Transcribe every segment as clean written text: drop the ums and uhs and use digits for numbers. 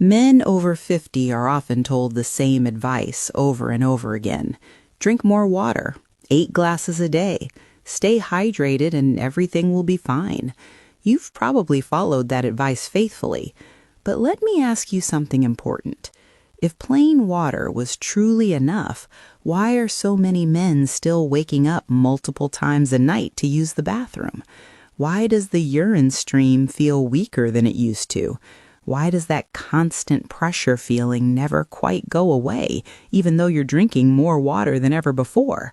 Men over 50 are often told the same advice over and over again. Drink more water, 8 glasses a day, stay hydrated and everything will be fine. You've probably followed that advice faithfully, but let me ask you something important. If plain water was truly enough, why are so many men still waking up multiple times a night to use the bathroom? Why does the urine stream feel weaker than it used to? Why does that constant pressure feeling never quite go away, even though you're drinking more water than ever before?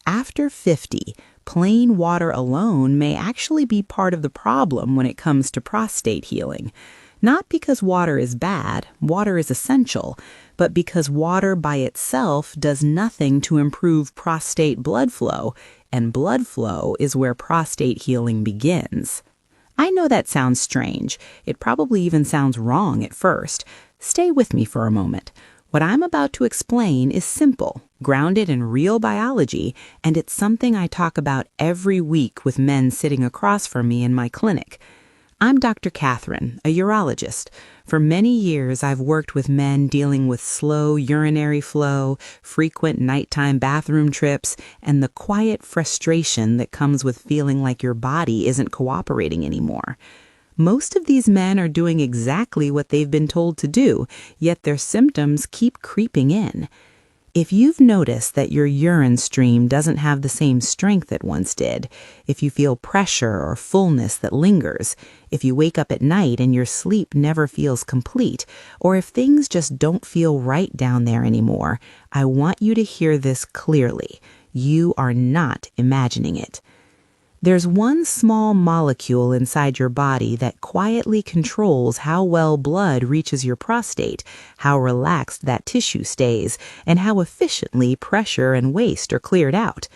After 50, plain water alone may actually be part of the problem when it comes to prostate healing. Not because water is bad, water is essential, but because water by itself does nothing to improve prostate blood flow, and blood flow is where prostate healing begins. I know that sounds strange. It probably even sounds wrong at first. Stay with me for a moment. What I'm about to explain is simple, grounded in real biology, and it's something I talk about every week with men sitting across from me in my clinic. I'm Dr. Katherine, a urologist. For many years, I've worked with men dealing with slow urinary flow, frequent nighttime bathroom trips, and the quiet frustration that comes with feeling like your body isn't cooperating anymore. Most of these men are doing exactly what they've been told to do, yet their symptoms keep creeping in. If you've noticed that your urine stream doesn't have the same strength it once did, if you feel pressure or fullness that lingers, if you wake up at night and your sleep never feels complete, or if things just don't feel right down there anymore, I want you to hear this clearly. You are not imagining it. There's one small molecule inside your body that quietly controls how well blood reaches your prostate, how relaxed that tissue stays, and how efficiently pressure and waste are cleared out.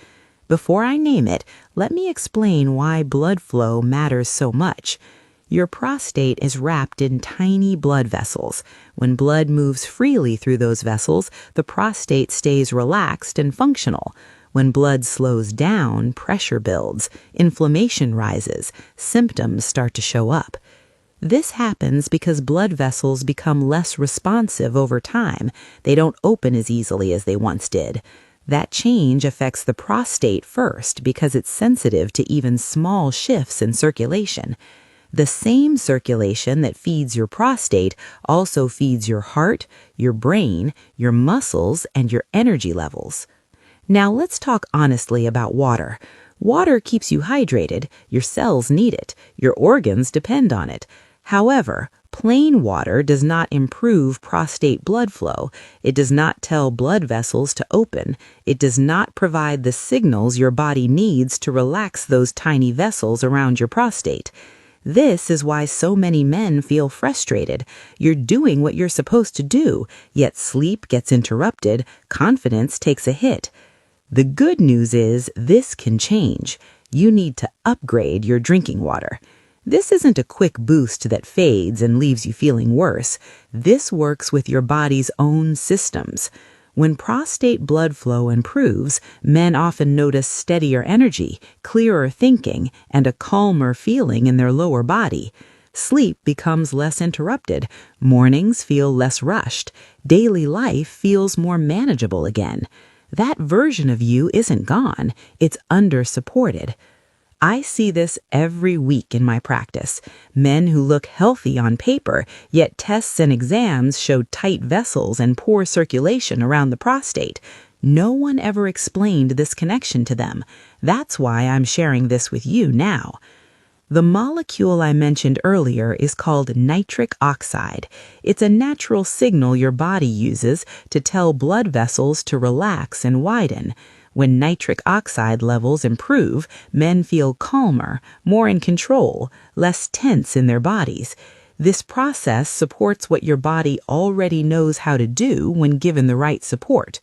Before I name it, let me explain why blood flow matters so much. Your prostate is wrapped in tiny blood vessels. When blood moves freely through those vessels, the prostate stays relaxed and functional. When blood slows down, pressure builds, inflammation rises, symptoms start to show up. This happens because blood vessels become less responsive over time. They don't open as easily as they once did. That change affects the prostate first because it's sensitive to even small shifts in circulation. The same circulation that feeds your prostate also feeds your heart, your brain, your muscles, and your energy levels. Now let's talk honestly about water. Water keeps you hydrated, your cells need it, your organs depend on it. However, plain water does not improve prostate blood flow. It does not tell blood vessels to open. It does not provide the signals your body needs to relax those tiny vessels around your prostate. This is why so many men feel frustrated. You're doing what you're supposed to do, yet sleep gets interrupted, confidence takes a hit. The good news is this can change. You need to upgrade your drinking water. This isn't a quick boost that fades and leaves you feeling worse. This works with your body's own systems. When prostate blood flow improves, men often notice steadier energy, clearer thinking, and a calmer feeling in their lower body. Sleep becomes less interrupted. Mornings feel less rushed. Daily life feels more manageable again. That version of you isn't gone, it's under-supported. I see this every week in my practice. Men who look healthy on paper, yet tests and exams show tight vessels and poor circulation around the prostate. No one ever explained this connection to them. That's why I'm sharing this with you now. The molecule I mentioned earlier is called nitric oxide. It's a natural signal your body uses to tell blood vessels to relax and widen. When nitric oxide levels improve, men feel calmer, more in control, less tense in their bodies. This process supports what your body already knows how to do when given the right support.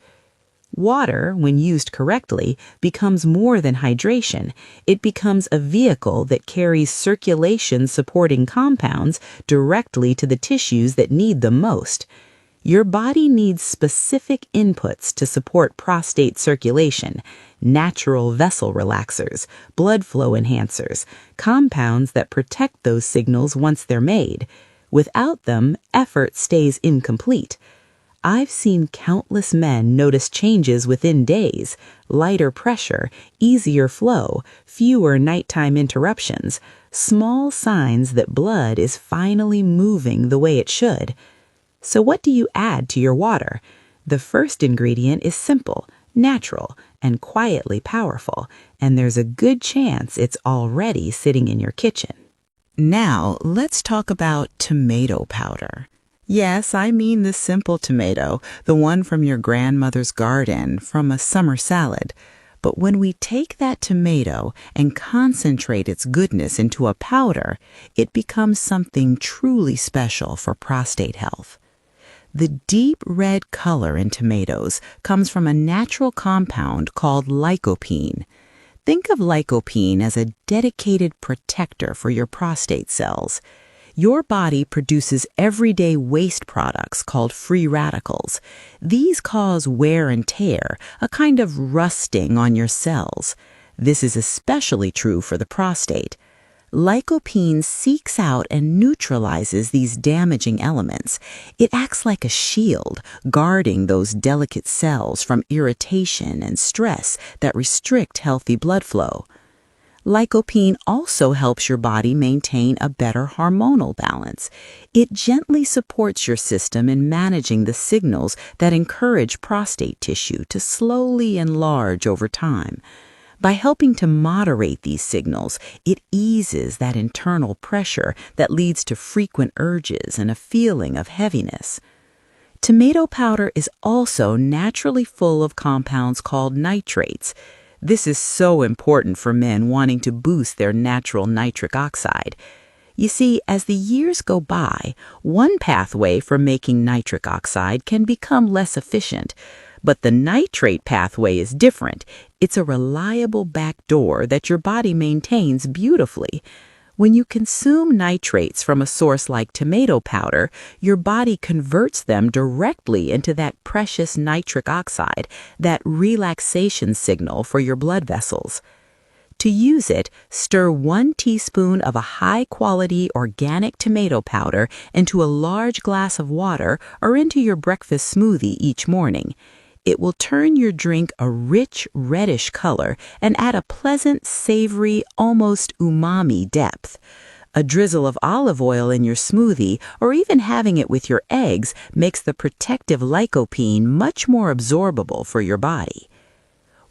Water, when used correctly, becomes more than hydration. It becomes a vehicle that carries circulation-supporting compounds directly to the tissues that need them most. Your body needs specific inputs to support prostate circulation: natural vessel relaxers, blood flow enhancers, compounds that protect those signals once they're made. Without them, effort stays incomplete. I've seen countless men notice changes within days: lighter pressure, easier flow, fewer nighttime interruptions, small signs that blood is finally moving the way it should. So what do you add to your water? The first ingredient is simple, natural, and quietly powerful, and there's a good chance it's already sitting in your kitchen. Now, let's talk about tomato powder. Yes, I mean the simple tomato, the one from your grandmother's garden, from a summer salad. But when we take that tomato and concentrate its goodness into a powder, it becomes something truly special for prostate health. The deep red color in tomatoes comes from a natural compound called lycopene. Think of lycopene as a dedicated protector for your prostate cells. Your body produces everyday waste products called free radicals. These cause wear and tear, a kind of rusting on your cells. This is especially true for the prostate. Lycopene seeks out and neutralizes these damaging elements. It acts like a shield, guarding those delicate cells from irritation and stress that restrict healthy blood flow. Lycopene also helps your body maintain a better hormonal balance. It gently supports your system in managing the signals that encourage prostate tissue to slowly enlarge over time. By helping to moderate these signals, it eases that internal pressure that leads to frequent urges and a feeling of heaviness. Tomato powder is also naturally full of compounds called nitrates. This is so important for men wanting to boost their natural nitric oxide. You see, as the years go by, one pathway for making nitric oxide can become less efficient. But the nitrate pathway is different. It's a reliable backdoor that your body maintains beautifully. When you consume nitrates from a source like tomato powder, your body converts them directly into that precious nitric oxide, that relaxation signal for your blood vessels. To use it, stir 1 teaspoon of a high-quality organic tomato powder into a large glass of water or into your breakfast smoothie each morning. It will turn your drink a rich, reddish color and add a pleasant, savory, almost umami depth. A drizzle of olive oil in your smoothie, or even having it with your eggs, makes the protective lycopene much more absorbable for your body.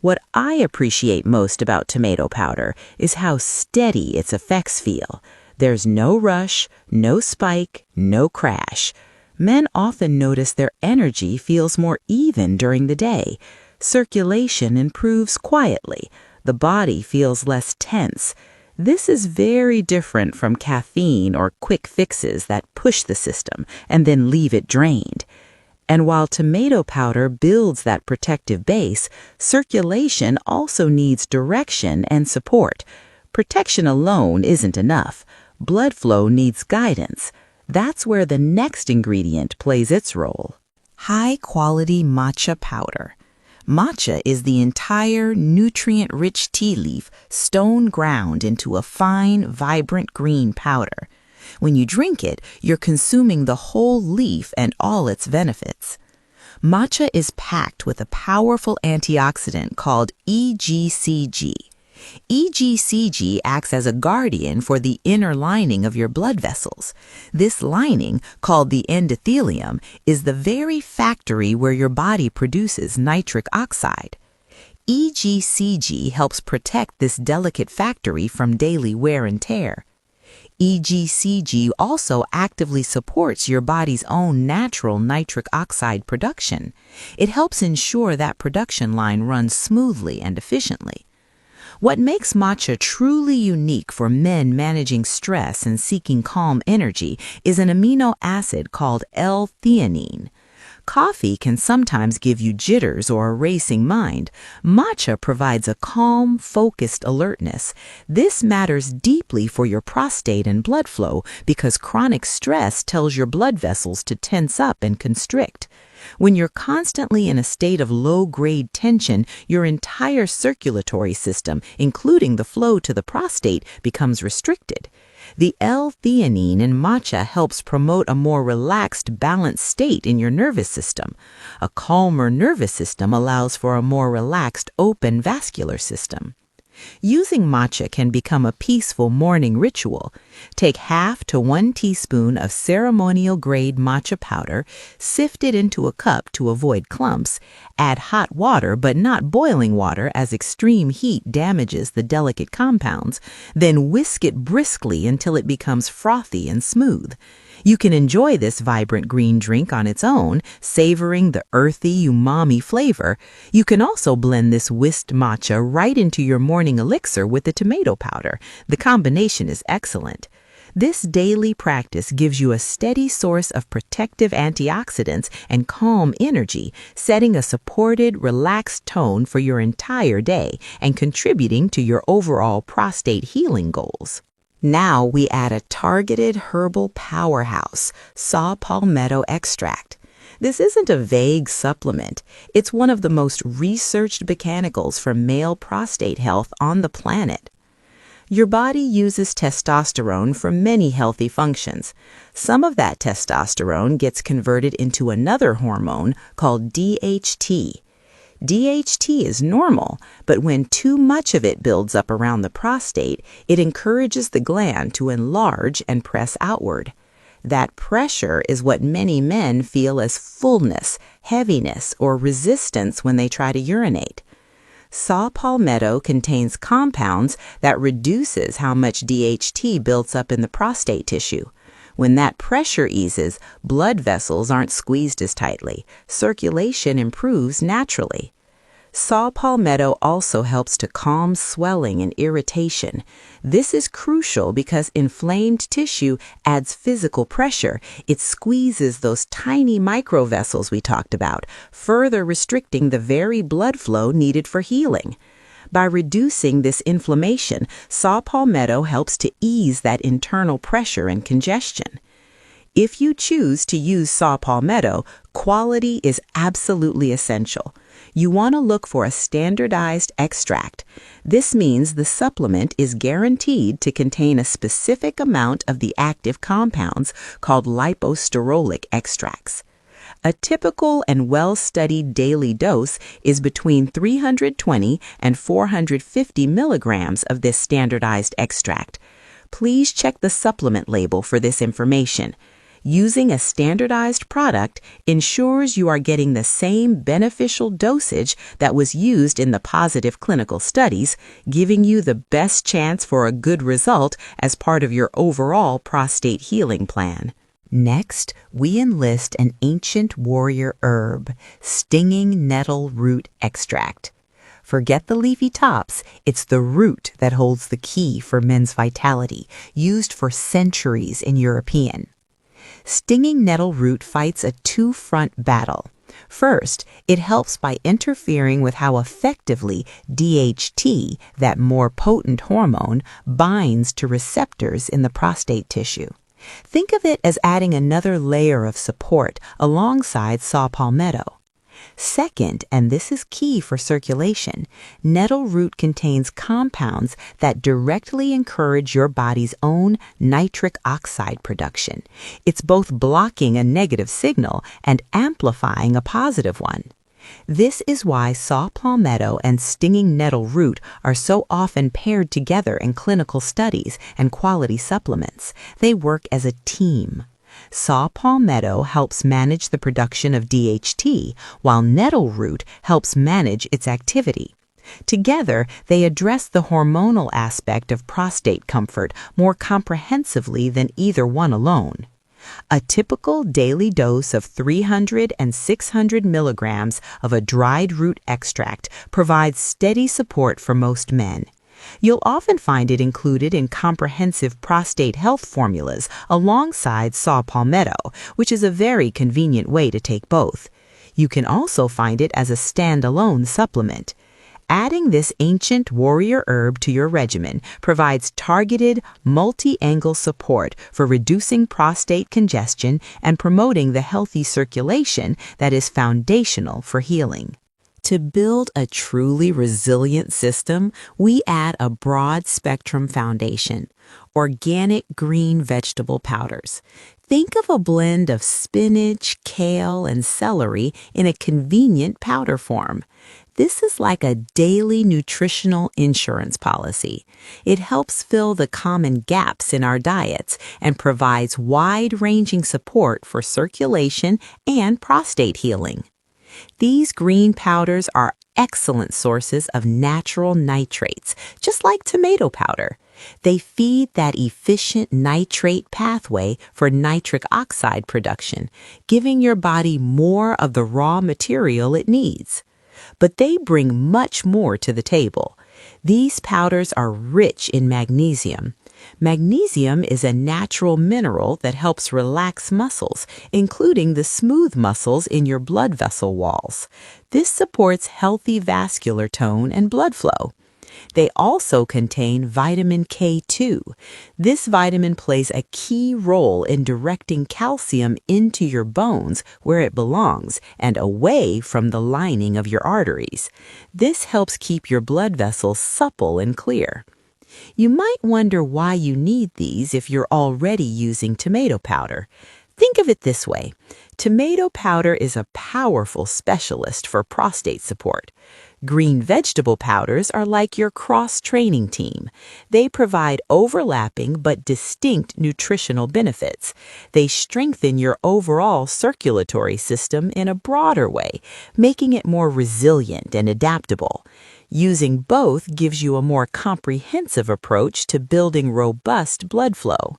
What I appreciate most about tomato powder is how steady its effects feel. There's no rush, no spike, no crash. Men often notice their energy feels more even during the day. Circulation improves quietly. The body feels less tense. This is very different from caffeine or quick fixes that push the system and then leave it drained. And while tomato powder builds that protective base, circulation also needs direction and support. Protection alone isn't enough. Blood flow needs guidance. That's where the next ingredient plays its role. High-quality matcha powder. Matcha is the entire nutrient-rich tea leaf stone ground into a fine, vibrant green powder. When you drink it, you're consuming the whole leaf and all its benefits. Matcha is packed with a powerful antioxidant called EGCG. EGCG acts as a guardian for the inner lining of your blood vessels. This lining, called the endothelium, is the very factory where your body produces nitric oxide. EGCG helps protect this delicate factory from daily wear and tear. EGCG also actively supports your body's own natural nitric oxide production. It helps ensure that production line runs smoothly and efficiently. What makes matcha truly unique for men managing stress and seeking calm energy is an amino acid called L-theanine. Coffee can sometimes give you jitters or a racing mind. Matcha provides a calm, focused alertness. This matters deeply for your prostate and blood flow because chronic stress tells your blood vessels to tense up and constrict. When you're constantly in a state of low-grade tension, your entire circulatory system, including the flow to the prostate, becomes restricted. The L-theanine in matcha helps promote a more relaxed, balanced state in your nervous system. A calmer nervous system allows for a more relaxed, open vascular system. Using matcha can become a peaceful morning ritual. Take 1/2 to 1 teaspoon of ceremonial-grade matcha powder, sift it into a cup to avoid clumps, add hot water but not boiling water as extreme heat damages the delicate compounds, then whisk it briskly until it becomes frothy and smooth. You can enjoy this vibrant green drink on its own, savoring the earthy, umami flavor. You can also blend this whisked matcha right into your morning elixir with the tomato powder. The combination is excellent. This daily practice gives you a steady source of protective antioxidants and calm energy, setting a supported, relaxed tone for your entire day and contributing to your overall prostate healing goals. Now we add a targeted herbal powerhouse, saw palmetto extract. This isn't a vague supplement. It's one of the most researched botanicals for male prostate health on the planet. Your body uses testosterone for many healthy functions. Some of that testosterone gets converted into another hormone called DHT. DHT is normal, but when too much of it builds up around the prostate, it encourages the gland to enlarge and press outward. That pressure is what many men feel as fullness, heaviness, or resistance when they try to urinate. Saw palmetto contains compounds that reduces how much DHT builds up in the prostate tissue. When that pressure eases, blood vessels aren't squeezed as tightly. Circulation improves naturally. Saw palmetto also helps to calm swelling and irritation. This is crucial because inflamed tissue adds physical pressure. It squeezes those tiny microvessels we talked about, further restricting the very blood flow needed for healing. By reducing this inflammation, saw palmetto helps to ease that internal pressure and congestion. If you choose to use saw palmetto, quality is absolutely essential. You want to look for a standardized extract. This means the supplement is guaranteed to contain a specific amount of the active compounds called liposterolic extracts. A typical and well-studied daily dose is between 320 and 450 milligrams of this standardized extract. Please check the supplement label for this information. Using a standardized product ensures you are getting the same beneficial dosage that was used in the positive clinical studies, giving you the best chance for a good result as part of your overall prostate healing plan. Next, we enlist an ancient warrior herb, stinging nettle root extract. Forget the leafy tops, it's the root that holds the key for men's vitality, used for centuries in European. Stinging nettle root fights a two-front battle. First, it helps by interfering with how effectively DHT, that more potent hormone, binds to receptors in the prostate tissue. Think of it as adding another layer of support alongside saw palmetto. Second, and this is key for circulation, nettle root contains compounds that directly encourage your body's own nitric oxide production. It's both blocking a negative signal and amplifying a positive one. This is why saw palmetto and stinging nettle root are so often paired together in clinical studies and quality supplements. They work as a team. Saw palmetto helps manage the production of DHT, while nettle root helps manage its activity. Together, they address the hormonal aspect of prostate comfort more comprehensively than either one alone. A typical daily dose of 300 and 600 milligrams of a dried root extract provides steady support for most men. You'll often find it included in comprehensive prostate health formulas alongside saw palmetto, which is a very convenient way to take both. You can also find it as a standalone supplement. Adding this ancient warrior herb to your regimen provides targeted, multi-angle support for reducing prostate congestion and promoting the healthy circulation that is foundational for healing. To build a truly resilient system, we add a broad-spectrum foundation, organic green vegetable powders. Think of a blend of spinach, kale, and celery in a convenient powder form. This is like a daily nutritional insurance policy. It helps fill the common gaps in our diets and provides wide-ranging support for circulation and prostate healing. These green powders are excellent sources of natural nitrates, just like tomato powder. They feed that efficient nitrate pathway for nitric oxide production, giving your body more of the raw material it needs. But they bring much more to the table. These powders are rich in magnesium. Magnesium is a natural mineral that helps relax muscles, including the smooth muscles in your blood vessel walls. This supports healthy vascular tone and blood flow. They also contain vitamin K2. This vitamin plays a key role in directing calcium into your bones where it belongs and away from the lining of your arteries. This helps keep your blood vessels supple and clear. You might wonder why you need these if you're already using tomato powder. Think of it this way. Tomato powder is a powerful specialist for prostate support. Green vegetable powders are like your cross-training team. They provide overlapping but distinct nutritional benefits. They strengthen your overall circulatory system in a broader way, making it more resilient and adaptable. Using both gives you a more comprehensive approach to building robust blood flow.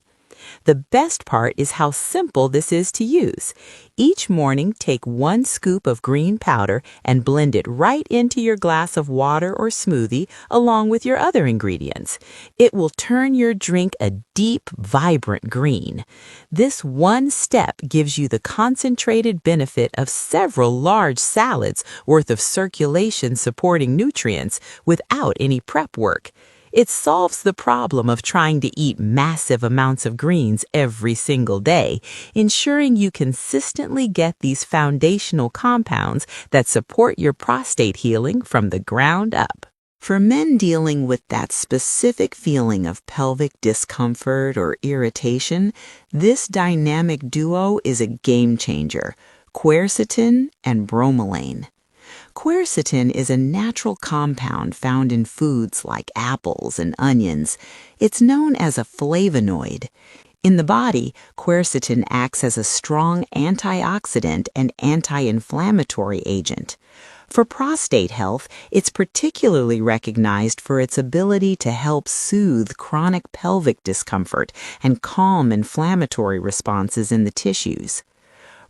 The best part is how simple this is to use. Each morning, take 1 scoop of green powder and blend it right into your glass of water or smoothie along with your other ingredients. It will turn your drink a deep, vibrant green. This one step gives you the concentrated benefit of several large salads worth of circulation-supporting nutrients without any prep work. It solves the problem of trying to eat massive amounts of greens every single day, ensuring you consistently get these foundational compounds that support your prostate healing from the ground up. For men dealing with that specific feeling of pelvic discomfort or irritation, this dynamic duo is a game changer: quercetin and bromelain. Quercetin is a natural compound found in foods like apples and onions. It's known as a flavonoid. In the body, quercetin acts as a strong antioxidant and anti-inflammatory agent. For prostate health, it's particularly recognized for its ability to help soothe chronic pelvic discomfort and calm inflammatory responses in the tissues.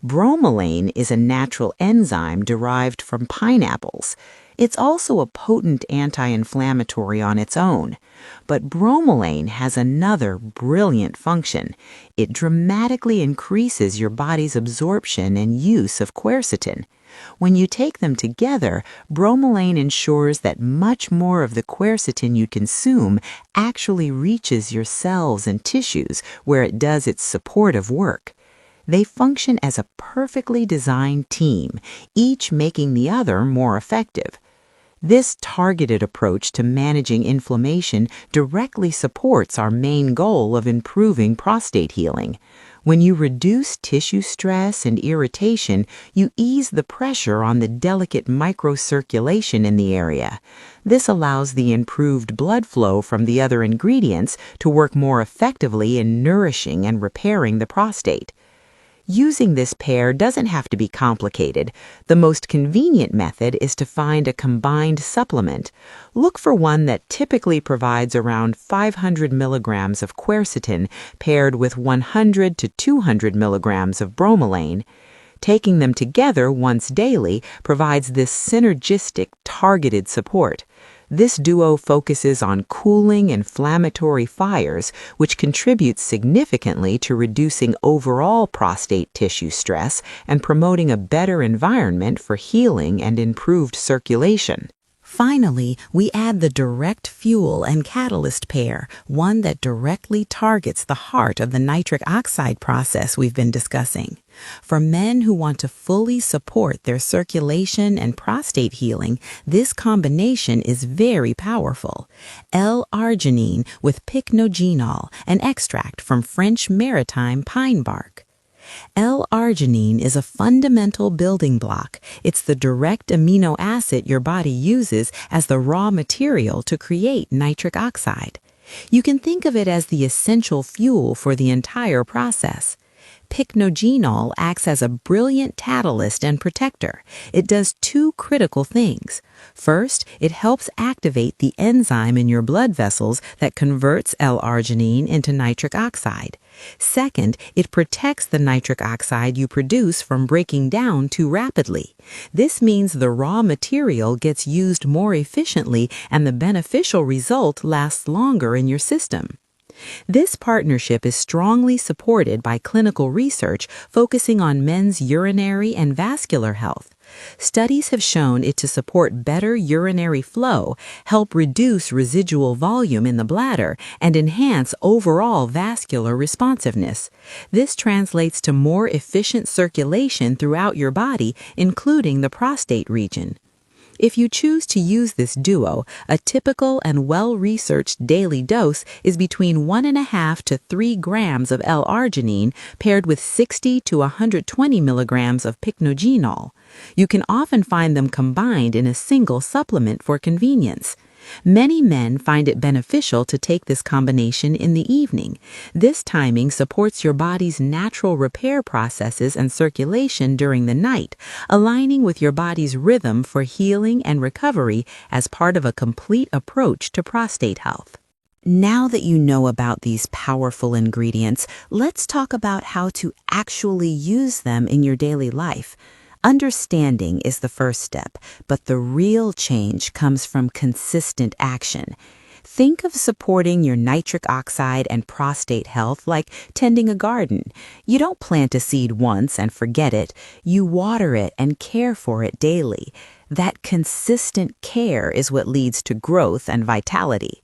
Bromelain is a natural enzyme derived from pineapples. It's also a potent anti-inflammatory on its own. But bromelain has another brilliant function. It dramatically increases your body's absorption and use of quercetin. When you take them together, bromelain ensures that much more of the quercetin you consume actually reaches your cells and tissues where it does its supportive work. They function as a perfectly designed team, each making the other more effective. This targeted approach to managing inflammation directly supports our main goal of improving prostate healing. When you reduce tissue stress and irritation, you ease the pressure on the delicate microcirculation in the area. This allows the improved blood flow from the other ingredients to work more effectively in nourishing and repairing the prostate. Using this pair doesn't have to be complicated. The most convenient method is to find a combined supplement. Look for one that typically provides around 500 milligrams of quercetin paired with 100 to 200 milligrams of bromelain. Taking them together once daily provides this synergistic, targeted support. This duo focuses on cooling inflammatory fires, which contributes significantly to reducing overall prostate tissue stress and promoting a better environment for healing and improved circulation. Finally, we add the direct fuel and catalyst pair, one that directly targets the heart of the nitric oxide process we've been discussing. For men who want to fully support their circulation and prostate healing, this combination is very powerful. L-arginine with Pycnogenol, an extract from French maritime pine bark. L-arginine is a fundamental building block. It's the direct amino acid your body uses as the raw material to create nitric oxide. You can think of it as the essential fuel for the entire process. Pycnogenol acts as a brilliant catalyst and protector. It does two critical things. First, it helps activate the enzyme in your blood vessels that converts L-arginine into nitric oxide. Second, it protects the nitric oxide you produce from breaking down too rapidly. This means the raw material gets used more efficiently and the beneficial result lasts longer in your system. This partnership is strongly supported by clinical research focusing on men's urinary and vascular health. Studies have shown it to support better urinary flow, help reduce residual volume in the bladder, and enhance overall vascular responsiveness. This translates to more efficient circulation throughout your body, including the prostate region. If you choose to use this duo, a typical and well-researched daily dose is between 1.5 to 3 grams of L-arginine paired with 60 to 120 milligrams of Pycnogenol. You can often find them combined in a single supplement for convenience. Many men find it beneficial to take this combination in the evening. This timing supports your body's natural repair processes and circulation during the night, aligning with your body's rhythm for healing and recovery as part of a complete approach to prostate health. Now that you know about these powerful ingredients, let's talk about how to actually use them in your daily life. Understanding is the first step, but the real change comes from consistent action. Think of supporting your nitric oxide and prostate health like tending a garden. You don't plant a seed once and forget it. You water it and care for it daily. That consistent care is what leads to growth and vitality.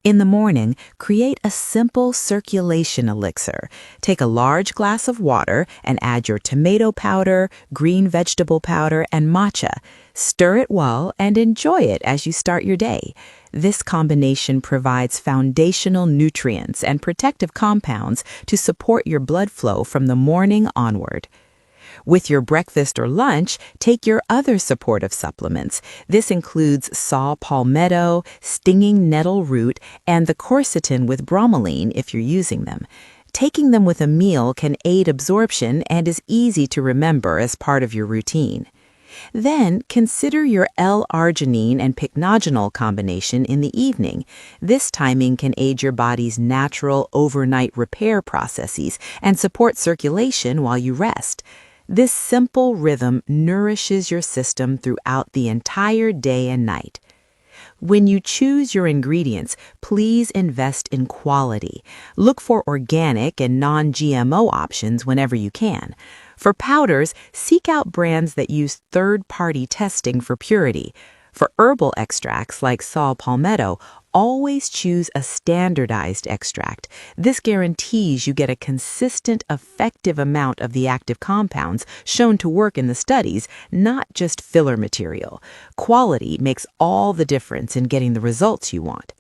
In the morning, create a simple circulation elixir. Take a large glass of water and add your tomato powder, green vegetable powder, and matcha. Stir it well and enjoy it as you start your day. This combination provides foundational nutrients and protective compounds to support your blood flow from the morning onward. With your breakfast or lunch, take your other supportive supplements. This includes saw palmetto, stinging nettle root, and the quercetin with bromelain if you're using them. Taking them with a meal can aid absorption and is easy to remember as part of your routine. Then, consider your L-arginine and Pycnogenol combination in the evening. This timing can aid your body's natural overnight repair processes and support circulation while you rest. This simple rhythm nourishes your system throughout the entire day and night. When you choose your ingredients, please invest in quality. Look for organic and non-GMO options whenever you can. For powders, seek out brands that use third-party testing for purity. For herbal extracts like saw palmetto, always choose a standardized extract. This guarantees you get a consistent, effective amount of the active compounds shown to work in the studies, not just filler material. Quality makes all the difference in getting the results you want.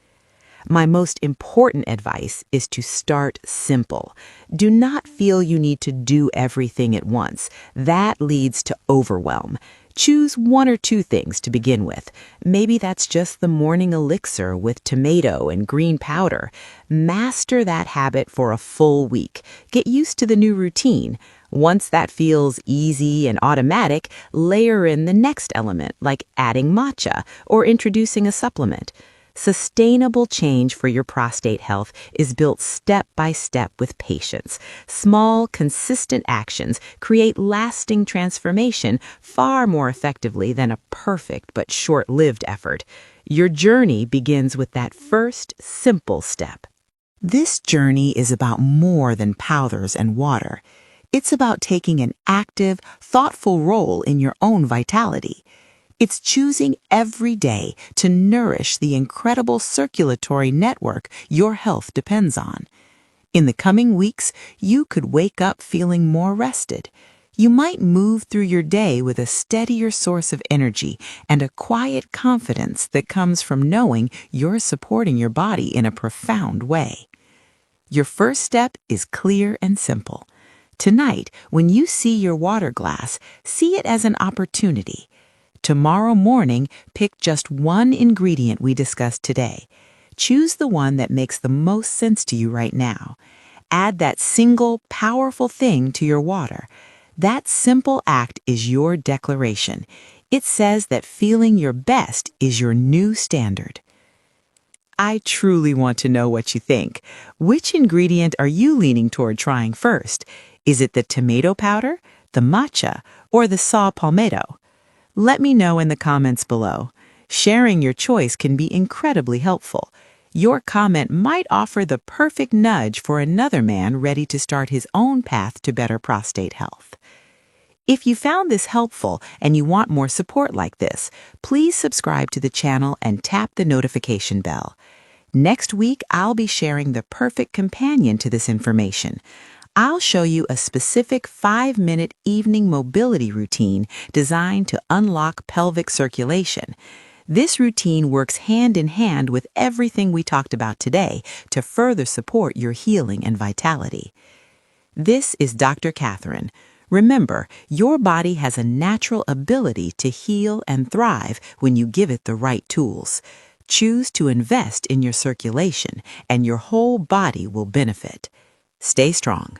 My most important advice is to start simple. Do not feel you need to do everything at once. That leads to overwhelm. Choose 1 or 2 things to begin with. Maybe that's just the morning elixir with tomato and green powder. Master that habit for a full week. Get used to the new routine. Once that feels easy and automatic, layer in the next element, like adding matcha or introducing a supplement. Sustainable change for your prostate health is built step by step with patience. Small, consistent actions create lasting transformation far more effectively than a perfect but short-lived effort. Your journey begins with that first, simple step. This journey is about more than powders and water. It's about taking an active, thoughtful role in your own vitality. It's choosing every day to nourish the incredible circulatory network your health depends on. In the coming weeks, you could wake up feeling more rested. You might move through your day with a steadier source of energy and a quiet confidence that comes from knowing you're supporting your body in a profound way. Your first step is clear and simple. Tonight, when you see your water glass, see it as an opportunity. Tomorrow morning, pick just one ingredient we discussed today. Choose the one that makes the most sense to you right now. Add that single, powerful thing to your water. That simple act is your declaration. It says that feeling your best is your new standard. I truly want to know what you think. Which ingredient are you leaning toward trying first? Is it the tomato powder, the matcha, or the saw palmetto? Let me know in the comments below. Sharing your choice can be incredibly helpful. Your comment might offer the perfect nudge for another man ready to start his own path to better prostate health. If you found this helpful and you want more support like this, please subscribe to the channel and tap the notification bell. Next week, I'll be sharing the perfect companion to this information. I'll show you a specific 5-minute evening mobility routine designed to unlock pelvic circulation. This routine works hand in hand with everything we talked about today to further support your healing and vitality. This is Dr. Katherine. Remember, your body has a natural ability to heal and thrive when you give it the right tools. Choose to invest in your circulation, and your whole body will benefit. Stay strong.